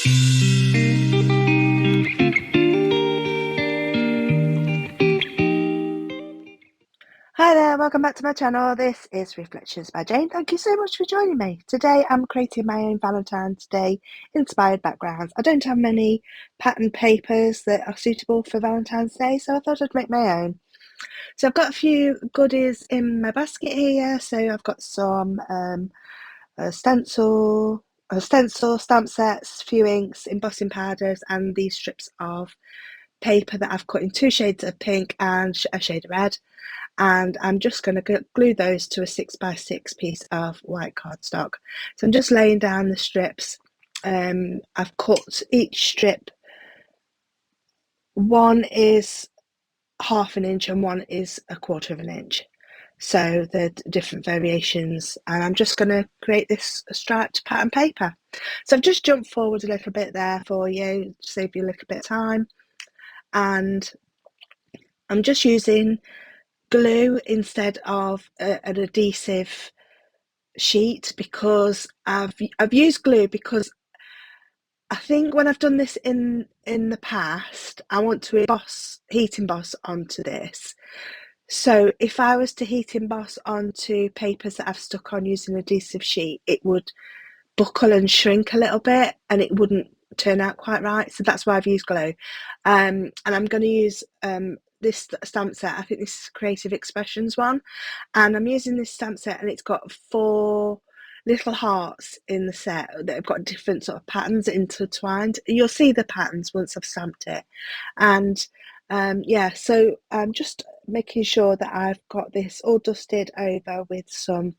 Hi there, welcome back to my channel. This is Reflections by Jane. Thank you so much for joining me. Today I'm creating my own Valentine's Day inspired backgrounds. I don't have many pattern papers that are suitable for Valentine's Day, so I thought I'd make my own. So I've got a few goodies in my basket here. So I've got some stencil, stamp sets, few inks, embossing powders, and these strips of paper that I've cut in 2 shades of pink and a shade of red. And I'm just going to glue those to a 6x6 piece of white cardstock. So I'm just laying down the strips. I've cut each strip. One is 1/2 inch and one is 1/4 inch. So the different variations, and I'm just going to create this striped pattern paper. So I've just jumped forward a little bit there for you to save you a little bit of time, and I'm just using glue instead of an adhesive sheet because I've used glue because I think when I've done this in the past, I want to heat emboss onto this. So if I was to heat emboss onto papers that I've stuck on using an adhesive sheet, it would buckle and shrink a little bit and it wouldn't turn out quite right. So that's why I've used glue. And I'm going to use this stamp set. I think this is Creative Expressions one, and I'm using this stamp set, and it's got 4 little hearts in the set that have got different sort of patterns intertwined. You'll see the patterns once I've stamped it. And yeah, so I'm just making sure that I've got this all dusted over with some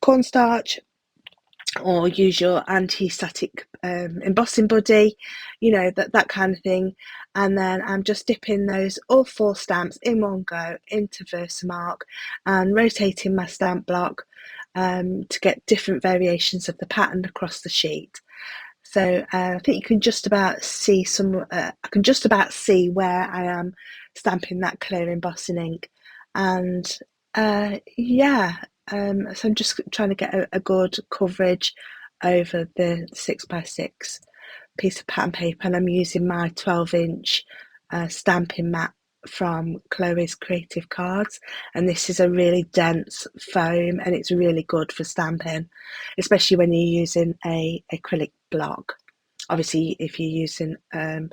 cornstarch, or use your anti-static embossing buddy, you know, that kind of thing. And then I'm just dipping those all 4 stamps in one go into Versamark and rotating my stamp block to get different variations of the pattern across the sheet. So I think you can just about see I can just about see where I am stamping that clear embossing ink. And yeah, so I'm just trying to get a good coverage over the 6x6 piece of pattern paper, and I'm using my 12-inch stamping mat from Chloe's Creative Cards, and this is a really dense foam and it's really good for stamping, especially when you're using a acrylic block. Obviously, if you're using a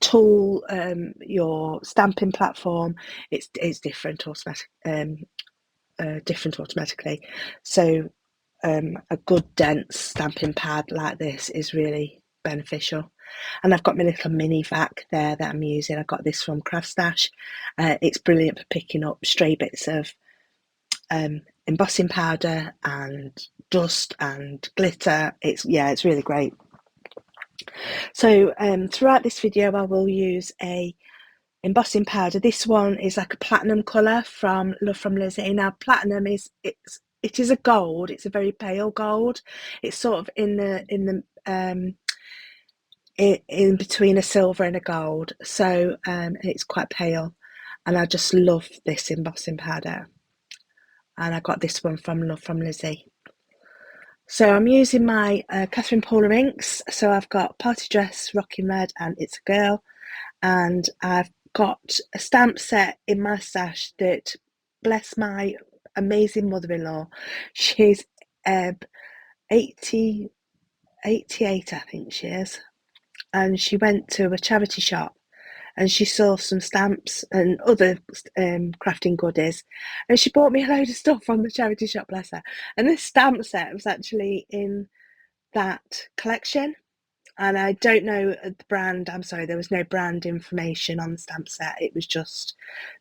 tool, your stamping platform, it's different automatically. So a good dense stamping pad like this is really beneficial. And I've got my little mini vac there that I'm using. I got this from Craft Stash. It's brilliant for picking up stray bits of embossing powder and dust and glitter. It's really great. So throughout this video I will use a embossing powder. This one is like a platinum colour from Love from Lizzie. Now platinum it is a gold. It's a very pale gold. It's sort of in between a silver and a gold. So it's quite pale, and I just love this embossing powder. And I got this one from Love from Lizzie. So I'm using my Catherine Paula inks. So I've got Party Dress, Rockin' Red, and It's a Girl. And I've got a stamp set in my stash that, bless my amazing mother-in-law, she's 88, I think she is, and she went to a charity shop and she saw some stamps and other crafting goodies, and she bought me a load of stuff from the charity shop, bless her. And this stamp set was actually in that collection. And I don't know the brand. I'm sorry, there was no brand information on the stamp set. It was just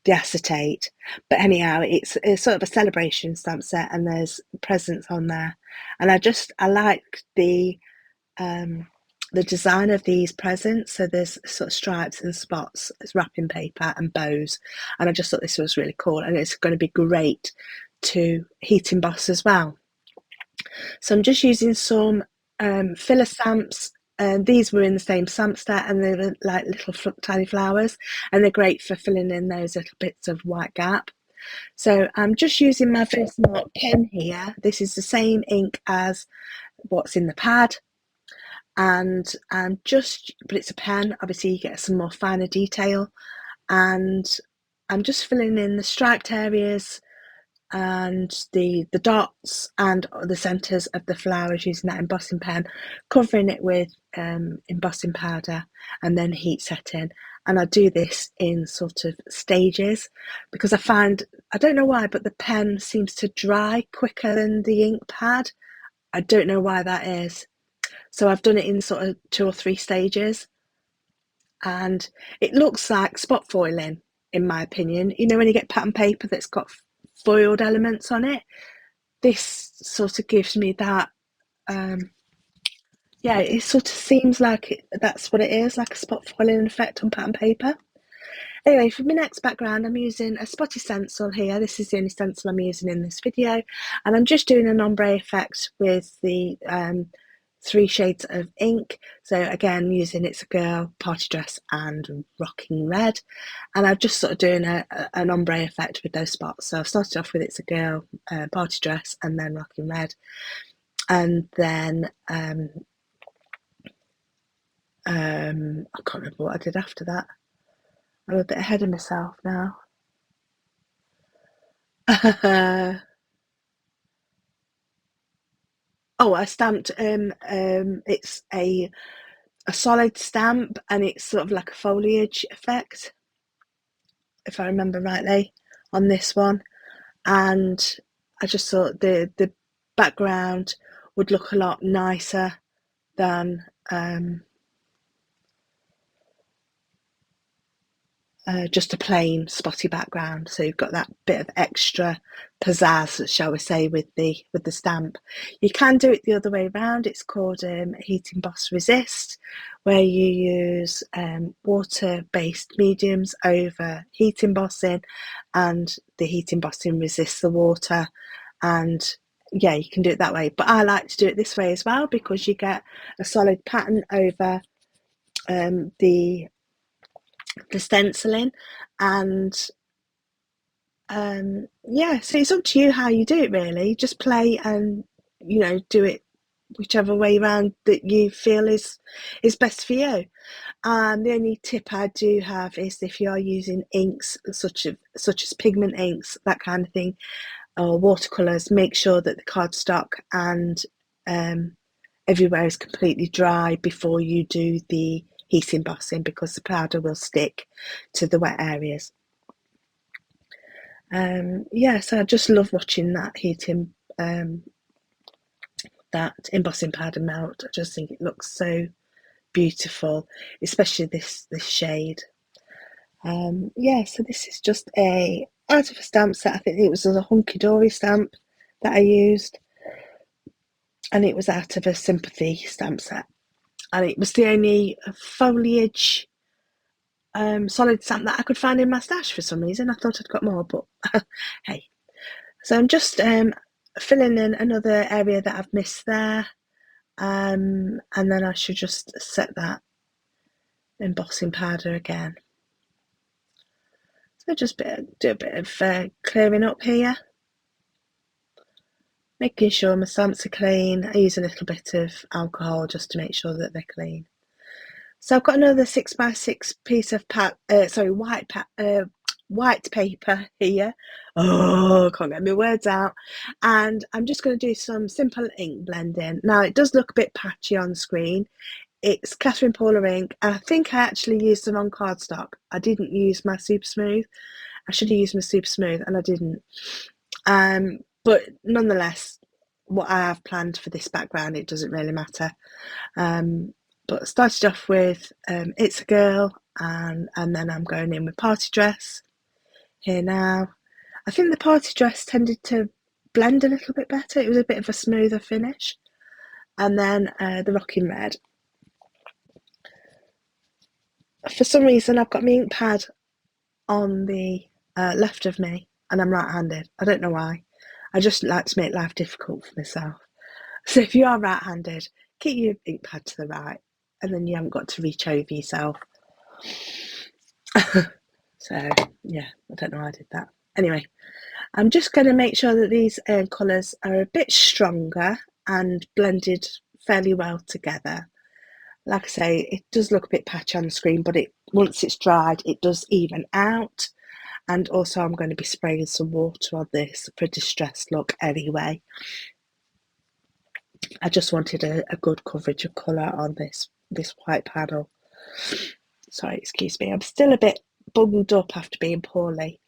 the acetate. But anyhow, it's sort of a celebration stamp set, and there's presents on there. And I like the design of these presents. So there's sort of stripes and spots, there's wrapping paper and bows. And I just thought this was really cool, and it's going to be great to heat emboss as well. So I'm just using some filler stamps. These were in the same stamp set, and they were like little tiny flowers, and they're great for filling in those little bits of white gap. So I'm just using my Versamark pen here. This is the same ink as what's in the pad, and but it's a pen, obviously you get some more finer detail, and I'm just filling in the striped areas and the dots and the centres of the flowers using that embossing pen, covering it with embossing powder and then heat setting. And I do this in sort of stages because I find, I don't know why, but the pen seems to dry quicker than the ink pad. I don't know why that is. So I've done it in sort of 2 or 3 stages, and it looks like spot foiling, in my opinion. You know, when you get pattern paper that's got foiled elements on it, this sort of gives me that. Yeah, it sort of seems like that's what it is, like a spot foiling effect on pattern paper. Anyway, for my next background, I'm using a spotty stencil here. This is the only stencil I'm using in this video, and I'm just doing an ombre effect with the 3 shades of ink. So again, using It's a Girl, Party Dress and Rocking Red, and I'm just sort of doing an ombre effect with those spots. So I've started off with It's a Girl, Party Dress and then Rocking Red, and then I can't remember what I did after that. I'm a bit ahead of myself now. Oh, I stamped. It's a solid stamp, and it's sort of like a foliage effect, if I remember rightly, on this one. And I just thought the background would look a lot nicer than just a plain spotty background. So you've got that bit of extra pizzazz, shall we say, with the stamp. You can do it the other way around. It's called Heat Emboss Resist, where you use water-based mediums over heat embossing, and the heat embossing resists the water. And yeah, you can do it that way. But I like to do it this way as well, because you get a solid pattern over the stenciling. And yeah, so it's up to you how you do it, really. Just play and, you know, do it whichever way around that you feel is best for you. The only tip I do have is, if you are using inks such as pigment inks, that kind of thing, or watercolors, make sure that the cardstock and everywhere is completely dry before you do the heat embossing, because the powder will stick to the wet areas. Yeah, so I just love watching that embossing powder melt. I just think it looks so beautiful, especially this shade. Yeah, so this is just out of a stamp set. I think it was a Hunky Dory stamp that I used, and it was out of a Sympathy stamp set, and it was the only foliage solid stamp that I could find in my stash for some reason. I thought I'd got more, but hey. So I'm just filling in another area that I've missed there, and then I should just set that embossing powder again. So just do a bit of clearing up here, making sure my stamps are clean. I use a little bit of alcohol just to make sure that they're clean. So I've got another 6x6 piece of white paper here. Oh, I can't get my words out. And I'm just going to do some simple ink blending. Now, it does look a bit patchy on screen. It's Catherine Paula ink, and I think I actually used the wrong cardstock. I didn't use my Super Smooth. I should have used my Super Smooth, and I didn't. But nonetheless, what I have planned for this background, it doesn't really matter. But I started off with It's a Girl, and then I'm going in with Party Dress here now. I think the Party Dress tended to blend a little bit better. It was a bit of a smoother finish. And then the Rocking Red. For some reason, I've got my ink pad on the left of me, and I'm right-handed. I don't know why. I just like to make life difficult for myself. So if you are right-handed, keep your ink pad to the right, and then you haven't got to reach over yourself. So yeah, I don't know why I did that. Anyway, I'm just going to make sure that these colours are a bit stronger and blended fairly well together. like I say, it does look a bit patchy on the screen, but once it's dried, it does even out. And also I'm going to be spraying some water on this for a distressed look anyway. I just wanted a good coverage of colour on this white panel. Sorry, excuse me. I'm still a bit bunged up after being poorly.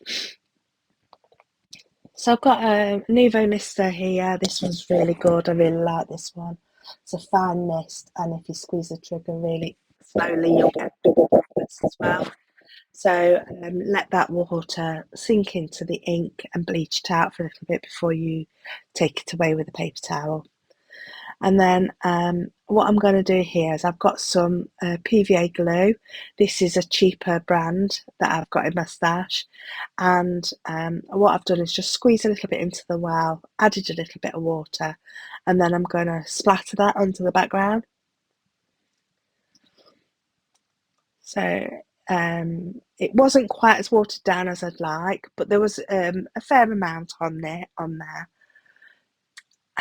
So I've got a Nuvo mister here. This one's really good. I really like this one. It's a fine mist, and if you squeeze the trigger really slowly, you'll get double bubbles as well. So let that water sink into the ink and bleach it out for a little bit before you take it away with a paper towel. And then what I'm going to do here is I've got some PVA glue. This is a cheaper brand that I've got in my stash. And what I've done is just squeeze a little bit into the well, added a little bit of water, and then I'm going to splatter that onto the background. So it wasn't quite as watered down as I'd like, but there was a fair amount on there.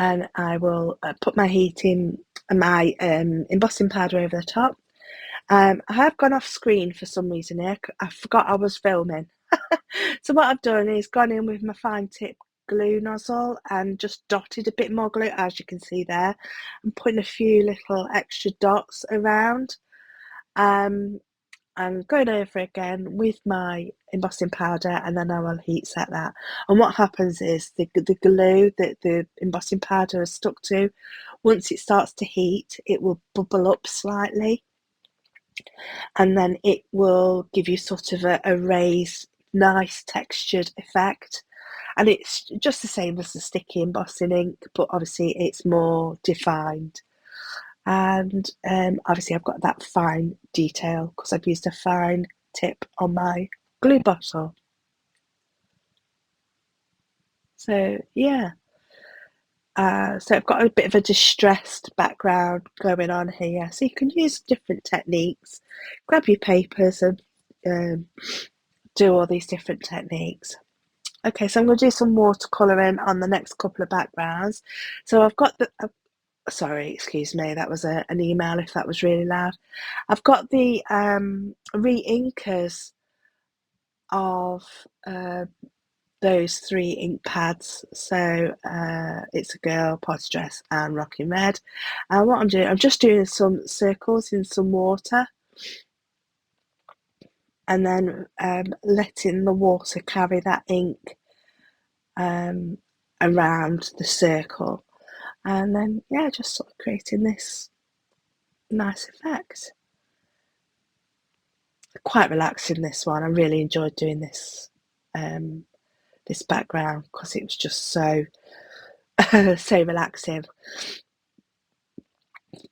And I will put my heating and my embossing powder over the top. I have gone off screen for some reason here. I forgot I was filming. So what I've done is gone in with my fine tip glue nozzle and just dotted a bit more glue, as you can see there. I'm putting a few little extra dots around. I'm going over again with my embossing powder, and then I will heat set that. And what happens is the glue that the embossing powder is stuck to, once it starts to heat, it will bubble up slightly, and then it will give you sort of a raised, nice textured effect. And it's just the same as the sticky embossing ink, but obviously it's more defined. And obviously I've got that fine detail because I've used a fine tip on my glue bottle. So yeah, so I've got a bit of a distressed background going on here. So you can use different techniques. Grab your papers and do all these different techniques. Okay, so I'm going to do some watercolouring on the next couple of backgrounds. So I've got the... sorry, excuse me, that was an email if that was really loud. I've got the re-inkers of those 3 ink pads. So It's a Girl, Party Dress and Rocking Red. And what I'm doing, I'm just doing some circles in some water and then letting the water carry that ink around the circle. And then, yeah, just sort of creating this nice effect. Quite relaxing, this one. I really enjoyed doing this this background because it was just so so relaxing.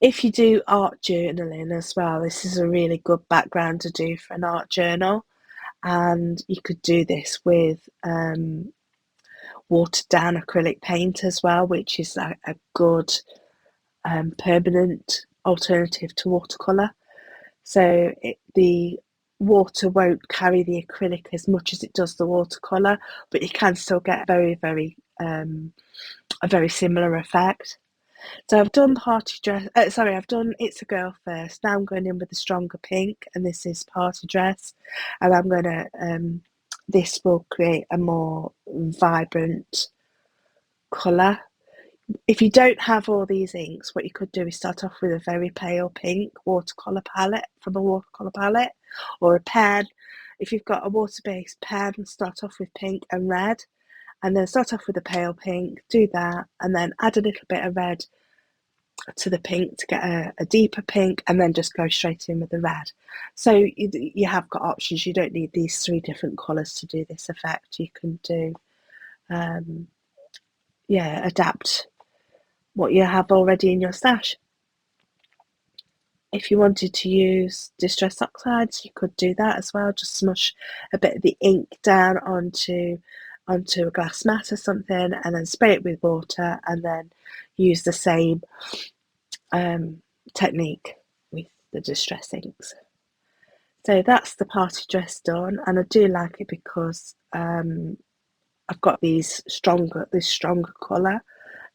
If you do art journaling as well, this is a really good background to do for an art journal, and you could do this with watered down acrylic paint as well, which is a good permanent alternative to watercolour. So the water won't carry the acrylic as much as it does the watercolour, but you can still get a very similar effect. So I've done Party Dress, I've done It's a Girl first. Now I'm going in with a stronger pink, and this is Party Dress. And I'm going to, this will create a more vibrant colour. If you don't have all these inks, what you could do is start off with a very pale pink watercolour palette from a watercolour palette, or a pen. If you've got a water-based pen, start off with pink and red, and then start off with a pale pink, do that, and then add a little bit of red to the pink to get a deeper pink, and then just go straight in with the red. So you have got options. You don't need these 3 different colours to do this effect. You can do, adapt what you have already in your stash. If you wanted to use Distress Oxides, you could do that as well. Just smush a bit of the ink down onto a glass mat or something, and then spray it with water, and then use the same technique with the Distress inks. So that's the Party Dress done, and I do like it because I've got this stronger colour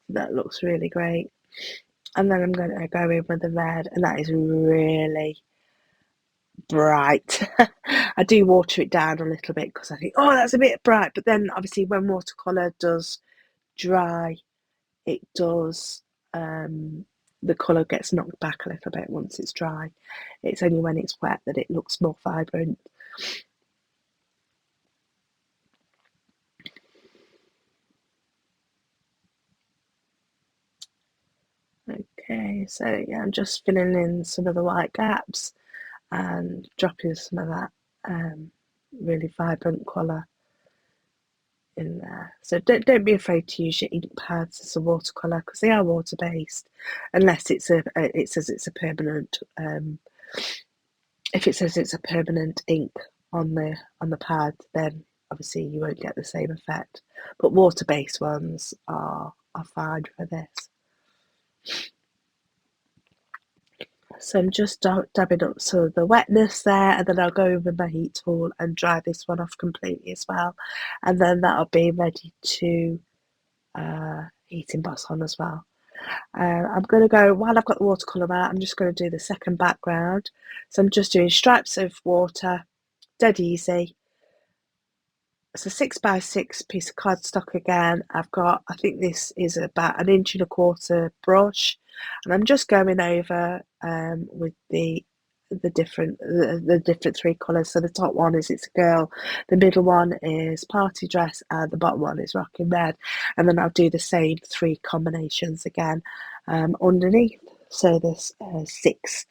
that looks really great. And then I'm going to go in with the red, and that is really bright. I do water it down a little bit because I think, oh, that's a bit bright. But then obviously when watercolour does dry, it does, the colour gets knocked back a little bit once it's dry. It's only when it's wet that it looks more vibrant. Okay, so yeah, I'm just filling in some of the white gaps and dropping some of that really vibrant colour in there. So don't be afraid to use your ink pads as a watercolour because they are water based, unless it says it's a permanent. If it says it's a permanent ink on the pad, then obviously you won't get the same effect. But water based ones are fine for this. So I'm just dabbing up some of the wetness there, and then I'll go with my heat tool and dry this one off completely as well. And then that'll be ready to heat emboss on as well. I'm going to go, while I've got the watercolour out, I'm just going to do the second background. So I'm just doing stripes of water, dead easy. It's a 6x6 piece of cardstock again. I think this is about 1.25 inch brush, and I'm just going over with the different three colours. So the top one is It's a Girl, the middle one is Party Dress, and the bottom one is Rockin' Red. And then I'll do the same three combinations again underneath. So there's 6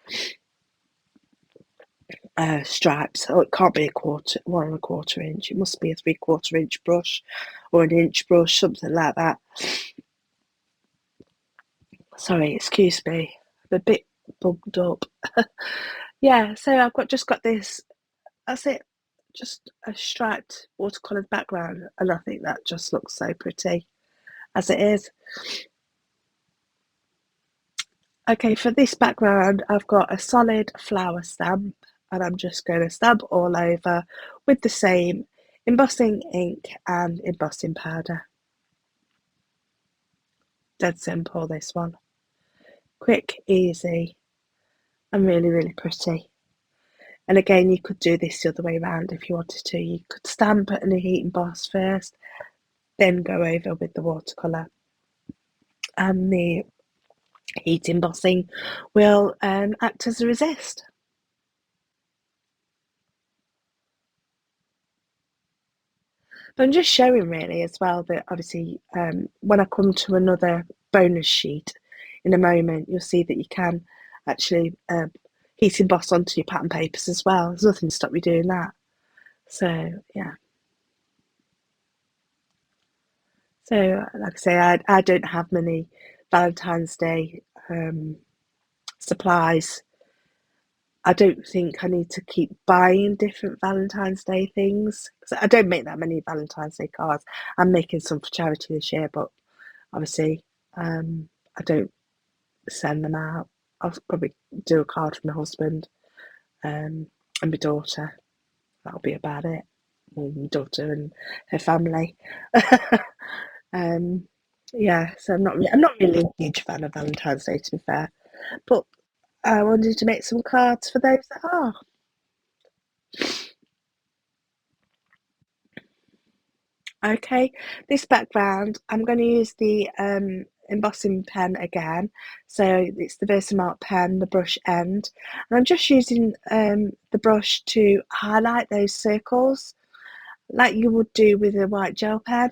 stripes. Oh, it can't be 1.25 inch. It must be a 3/4 inch brush or an inch brush, something like that. Sorry, excuse me. I'm a bit bugged up. Yeah, so just got this. That's it. Just a striped watercoloured background, and I think that just looks so pretty as it is. Okay, for this background, I've got a solid flower stamp, and I'm just going to stamp all over with the same embossing ink and embossing powder. Dead simple, this one. Quick, easy, and really, really pretty. And again, you could do this the other way around if you wanted to. You could stamp it and heat emboss first, then go over with the watercolour. And the heat embossing will act as a resist. But I'm just showing really as well that obviously when I come to another bonus sheet in a moment, you'll see that you can actually heat emboss onto your pattern papers as well. There's nothing to stop you doing that. So yeah. So like I say, I don't have many Valentine's Day supplies. I don't think I need to keep buying different Valentine's Day things. So I don't make that many Valentine's Day cards. I'm making some for charity this year, but obviously, I don't send them out. I'll probably do a card for my husband, and my daughter. That'll be about it. Well, my daughter and her family. um, yeah, so I'm not really a huge fan of Valentine's Day, to be fair. But I wanted to make some cards for those that are. Okay, this background, I'm going to use the embossing pen again. So it's the Versamark pen, the brush end. And I'm just using the brush to highlight those circles like you would do with a white gel pen.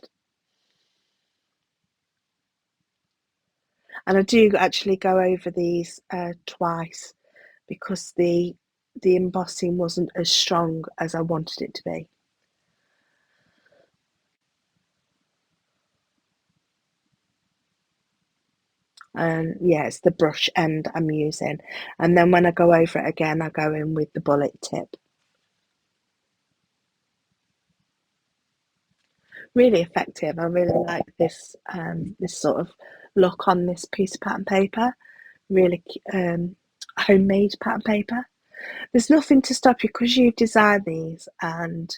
And I do actually go over these twice because the embossing wasn't as strong as I wanted it to be. And yeah, it's the brush end I'm using. And then when I go over it again, I go in with the bullet tip. Really effective. I really like this sort of look on this piece of pattern paper. Really homemade pattern paper. There's nothing to stop you because you've designed these and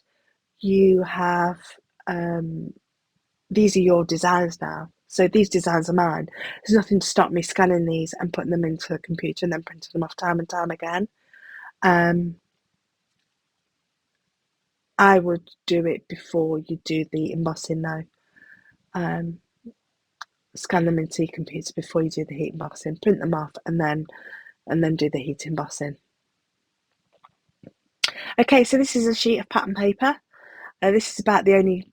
you have these are your designs now. So these designs are mine. There's nothing to stop me scanning these and putting them into the computer and then printing them off time and time again. I would do it before you do the embossing though. Scan them into your computer before you do the heat embossing, print them off, and then do the heat embossing. Okay, so this is a sheet of pattern paper. This is about the only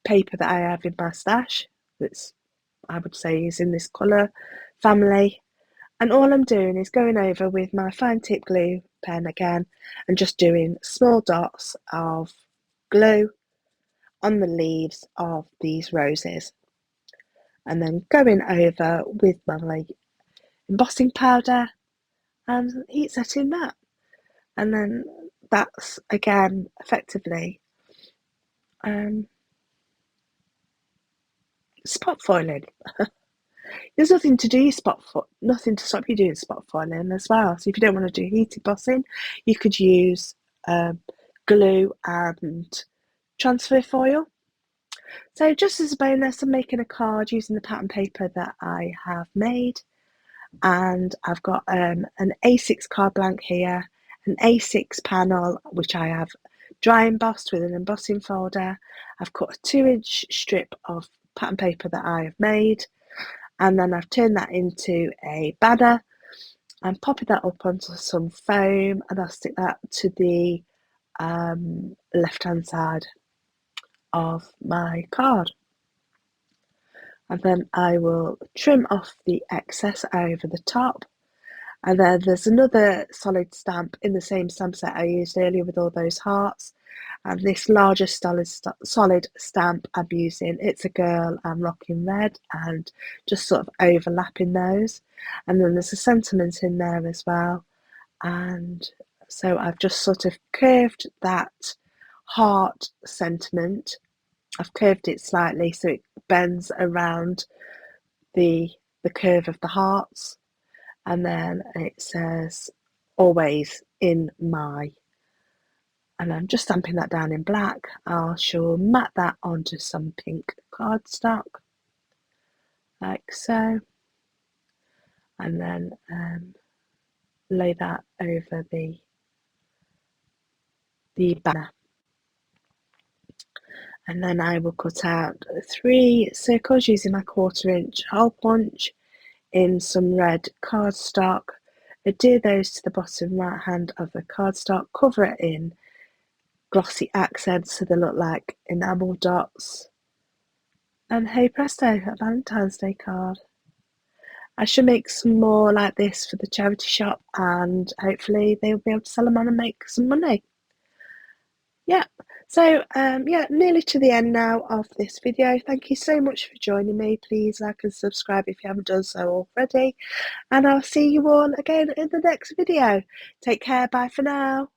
paper that I have in my stash that's, I would say, is in this colour family. And all I'm doing is going over with my fine tip glue pen again and just doing small dots of glue on the leaves of these roses. And then going over with my embossing powder and heat setting that. And then that's again effectively spot foiling. There's nothing to do nothing to stop you doing spot foiling as well. So if you don't want to do heat embossing, you could use glue and transfer foil. So just as a bonus, I'm making a card using the pattern paper that I have made, and I've got an A6 card blank here, an A6 panel which I have dry embossed with an embossing folder. I've cut a 2-inch strip of pattern paper that I have made, and then I've turned that into a banner and popping that up onto some foam, and I'll stick that to the left hand side of my card. And then I will trim off the excess over the top. And then there's another solid stamp in the same stamp set I used earlier with all those hearts. And this larger solid stamp I'm using, it's a girl I'm rocking red, and just sort of overlapping those. And then there's a sentiment in there as well. And so I've just sort of curved that heart sentiment. I've curved it slightly so it bends around the curve of the hearts. And then it says always in my, and I'm just stamping that down in black. I shall mat that onto some pink cardstock like so, and then lay that over the banner. And then I will cut out 3 circles using my 1/4-inch hole punch in some red cardstock. Adhere those to the bottom right hand of the cardstock, cover it in glossy accents so they look like enamel dots. And hey presto, a Valentine's Day card. I should make some more like this for the charity shop, and hopefully they'll be able to sell them on and make some money. Yeah, so yeah, nearly to the end now of this video. Thank you so much for joining me. Please like and subscribe if you haven't done so already, and I'll see you all again in the next video. Take care, bye for now.